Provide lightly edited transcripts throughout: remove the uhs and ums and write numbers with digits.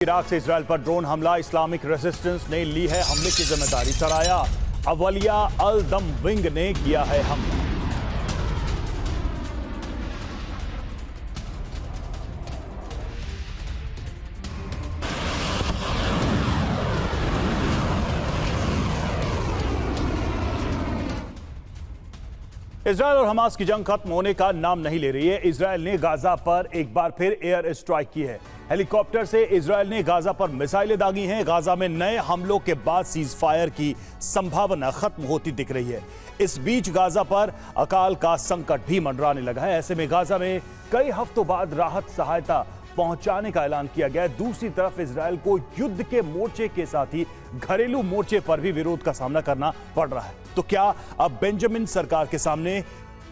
Iraq से Israel पर drone हमला, इस्लामिक रेजिस्टेंस ने ली है हमले की जिम्मेदारी। सराया अवलिया अल दम विंग ने किया है हमला। इजराइल और हमास की जंग खत्म होने का नाम नहीं ले रही है। इजराइल ने गाजा पर एक बार फिर एयर स्ट्राइक की है। हेलीकॉप्टर से इजराइल ने गाजा पर मिसाइलें दागी हैं। गाजा में नए हमलों के बाद सीज फायर की संभावना खत्म होती दिख रही है। इस बीच गाजा पर अकाल का संकट भी मंडराने लगा है। ऐसे में गाजा में कई हफ्तों बाद राहत सहायता पहुंचाने का ऐलान किया गया है। दूसरी तरफ इजराइल को युद्ध के मोर्चे के साथ ही घरेलू मोर्चे पर भी विरोध का सामना करना पड़ रहा है। तो क्या अब बेंजामिन सरकार के सामने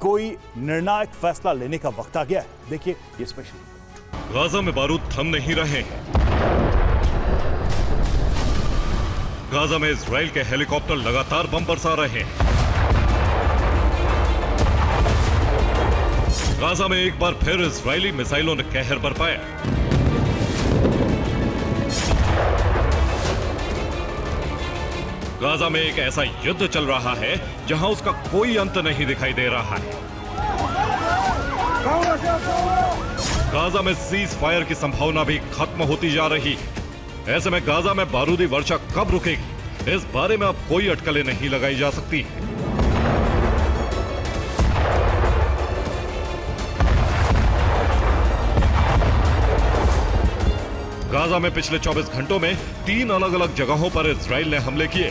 कोई निर्णायक फैसला लेने का वक्त आ गया है? देखिए ये स्पेशल। गाजा में बारूद थम नहीं रहे हैं। गाजा में इजराइल के हेलीकॉप्टर लगातार बम बरसा रहे हैं। गाजा में एक बार फिर इजरायली मिसाइलों ने कहर बरपाया। गाजा में एक ऐसा युद्ध चल रहा है जहां उसका कोई अंत नहीं दिखाई दे रहा है। गाजा में सीज फायर की संभावना भी खत्म होती जा रही है। ऐसे में गाजा में बारूदी वर्षा कब रुकेगी, इस बारे में अब कोई अटकलें नहीं लगाई जा सकती। गाजा में पिछले 24 घंटों में 3 अलग अलग जगहों पर इजराइल ने हमले किए।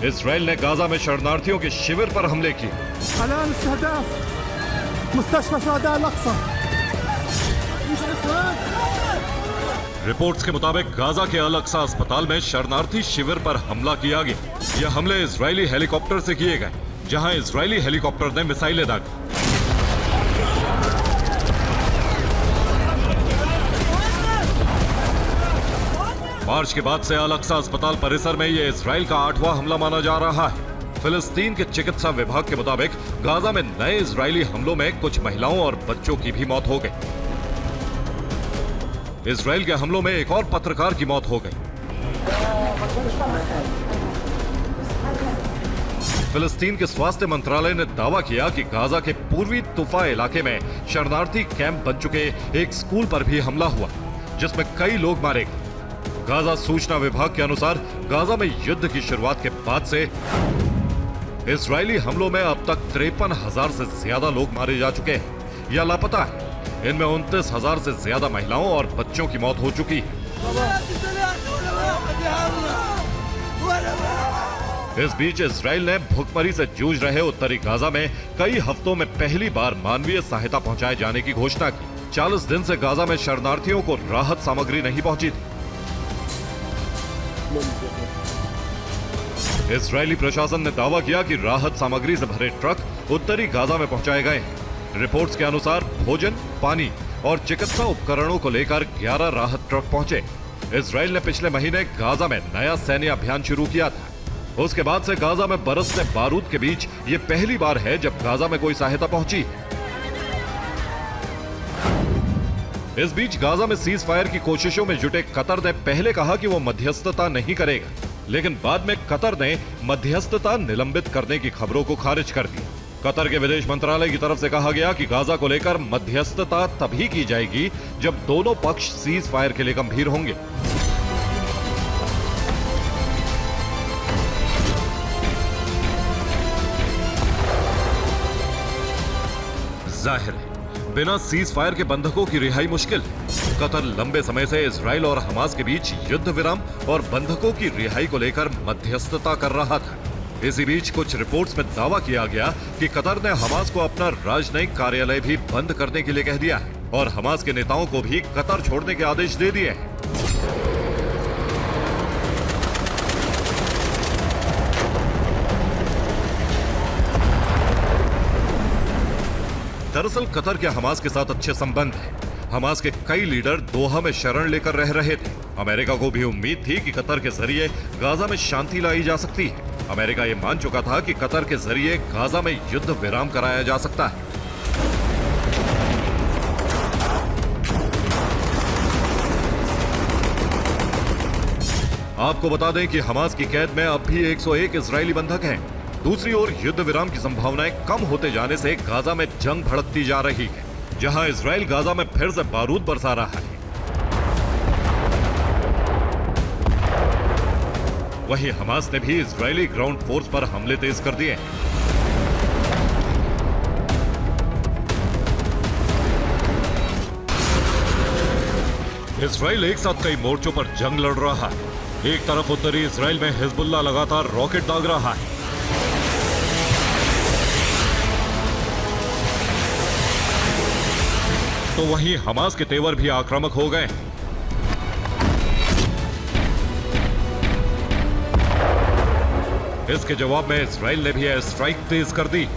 इजराइल ने गाजा में शरणार्थियों के शिविर पर हमले किए। रिपोर्ट्स के मुताबिक गाजा के अल अक्सा अस्पताल में शरणार्थी शिविर पर हमला किया गया। यह हमले इजरायली हेलीकॉप्टर से किए गए, जहां इजरायली हेलीकॉप्टर ने मिसाइलें दागी। मार्च के बाद से अल अक्सा अस्पताल परिसर में यह इजराइल का 8वां हमला माना जा रहा है। फिलिस्तीन के चिकित्सा विभाग के मुताबिक गाजा में नए इजरायली हमलों में कुछ महिलाओं और बच्चों की भी मौत हो गई। इजराइल के हमलों में एक और पत्रकार की मौत हो गई। फिलिस्तीन के स्वास्थ्य मंत्रालय ने दावा किया कि गाजा के पूर्वी तुफा इलाके में शरणार्थी कैंप बन चुके एक स्कूल पर भी हमला हुआ, जिसमें कई लोग मारे गए। गाजा सूचना विभाग के अनुसार गाजा में युद्ध की शुरुआत के बाद से इजरायली हमलों में अब तक 53,000 से ज्यादा लोग मारे जा चुके हैं या लापता है। इनमें 29,000 से ज्यादा महिलाओं और बच्चों की मौत हो चुकी है। इस बीच इजराइल ने भुखमरी से जूझ रहे उत्तरी गाजा में कई हफ्तों में पहली बार मानवीय सहायता पहुंचाए जाने की घोषणा की। 40 दिन से गाजा में शरणार्थियों को राहत सामग्री नहीं पहुंची थी। इजरायली प्रशासन ने दावा किया कि राहत सामग्री से भरे ट्रक उत्तरी गाजा में पहुंचाए गए हैं। रिपोर्ट्स के अनुसार भोजन, पानी और चिकित्सा उपकरणों को लेकर 11 राहत ट्रक पहुंचे। इजराइल ने पिछले महीने गाजा में नया सैन्य अभियान शुरू किया था। उसके बाद से गाजा में बरसते बारूद के बीच ये पहली बार है जब गाजा में कोई सहायता पहुंची। इस बीच गाजा में सीज फायर की कोशिशों में जुटे कतर ने पहले कहा कि वो मध्यस्थता नहीं करेगा, लेकिन बाद में कतर ने मध्यस्थता निलंबित करने की खबरों को खारिज कर दिया। कतर के विदेश मंत्रालय की तरफ से कहा गया कि गाजा को लेकर मध्यस्थता तभी की जाएगी जब दोनों पक्ष सीज फायर के लिए गंभीर होंगे। जाहिर है बिना सीज फायर के बंधकों की रिहाई मुश्किल। कतर लंबे समय से इजराइल और हमास के बीच युद्ध विराम और बंधकों की रिहाई को लेकर मध्यस्थता कर रहा था। इसी बीच कुछ रिपोर्ट्स में दावा किया गया कि कतर ने हमास को अपना राजनयिक कार्यालय भी बंद करने के लिए कह दिया है और हमास के नेताओं को भी कतर छोड़ने के आदेश दे दिए हैं। दरअसल कतर के हमास के साथ अच्छे संबंध हैं। हमास के कई लीडर दोहा में शरण लेकर रह रहे थे। अमेरिका को भी उम्मीद थी कि कतर के जरिए गाजा में शांति लाई जा सकती है। अमेरिका ये मान चुका था कि कतर के जरिए गाजा में युद्ध विराम कराया जा सकता है। आपको बता दें कि हमास की कैद में अब भी 101 इजरायली बंधक हैं। दूसरी ओर युद्ध विराम की संभावनाएं कम होते जाने से गाजा में जंग भड़कती जा रही है, जहां इजराइल गाजा में फिर से बारूद बरसा रहा है। वहीं हमास ने भी इजरायली ग्राउंड फोर्स पर हमले तेज कर दिए। इजराइल एक साथ कई मोर्चों पर जंग लड़ रहा है। एक तरफ उत्तरी इजराइल में हिजबुल्लाह लगातार रॉकेट दाग रहा है, तो वहीं हमास के तेवर भी आक्रामक हो गए। इसके जवाब में इजराइल ने भी एयर स्ट्राइक तेज कर दी।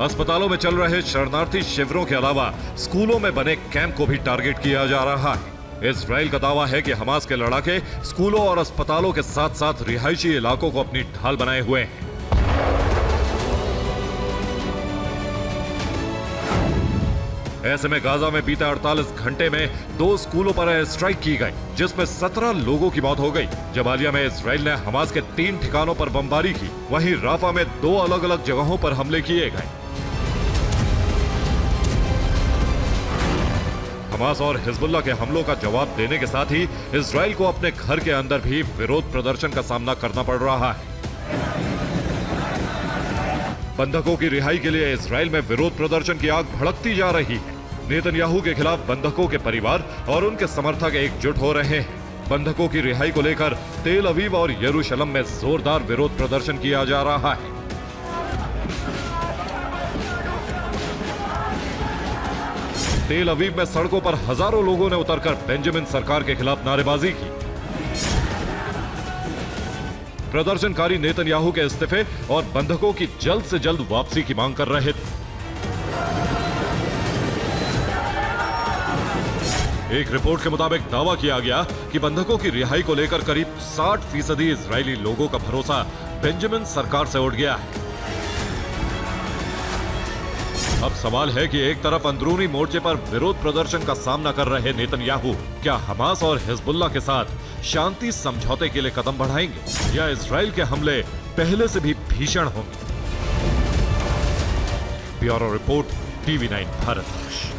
अस्पतालों में चल रहे शरणार्थी शिविरों के अलावा स्कूलों में बने कैंप को भी टारगेट किया जा रहा है। इजराइल का दावा है कि हमास के लड़ाके स्कूलों और अस्पतालों के साथ साथ रिहायशी इलाकों को अपनी ढाल बनाए हुए हैं। ऐसे में गाजा में बीते 48 घंटे में 2 स्कूलों पर एयर स्ट्राइक की गई, जिसमें 17 लोगों की मौत हो गई। जबालिया में इजराइल ने हमास के 3 ठिकानों पर बमबारी की। वहीं राफा में 2 अलग अलग जगहों पर हमले किए गए। हमास और हिजबुल्लाह के हमलों का जवाब देने के साथ ही इजराइल को अपने घर के अंदर भी विरोध प्रदर्शन का सामना करना पड़ रहा है। बंधकों की रिहाई के लिए इजराइल में विरोध प्रदर्शन की आग भड़कती जा रही है। नेतन्याहू के खिलाफ बंधकों के परिवार और उनके समर्थक एकजुट हो रहे हैं। बंधकों की रिहाई को लेकर तेल अवीव और यरूशलेम में जोरदार विरोध प्रदर्शन किया जा रहा है। तेल अवीव में सड़कों पर हजारों लोगों ने उतरकर बेंजामिन सरकार के खिलाफ नारेबाजी की। प्रदर्शनकारी नेतन्याहू के इस्तीफे और बंधकों की जल्द से जल्द वापसी की मांग कर रहे थे। एक रिपोर्ट के मुताबिक दावा किया गया कि बंधकों की रिहाई को लेकर करीब 60% इजरायली लोगों का भरोसा बेंजामिन सरकार से उठ गया है। अब सवाल है कि एक तरफ अंदरूनी मोर्चे पर विरोध प्रदर्शन का सामना कर रहे नेतन्याहू क्या हमास और हिजबुल्लाह के साथ शांति समझौते के लिए कदम बढ़ाएंगे या इजराइल के हमले पहले से भी भीषण होंगे। Bureau report, TV9 Bharat.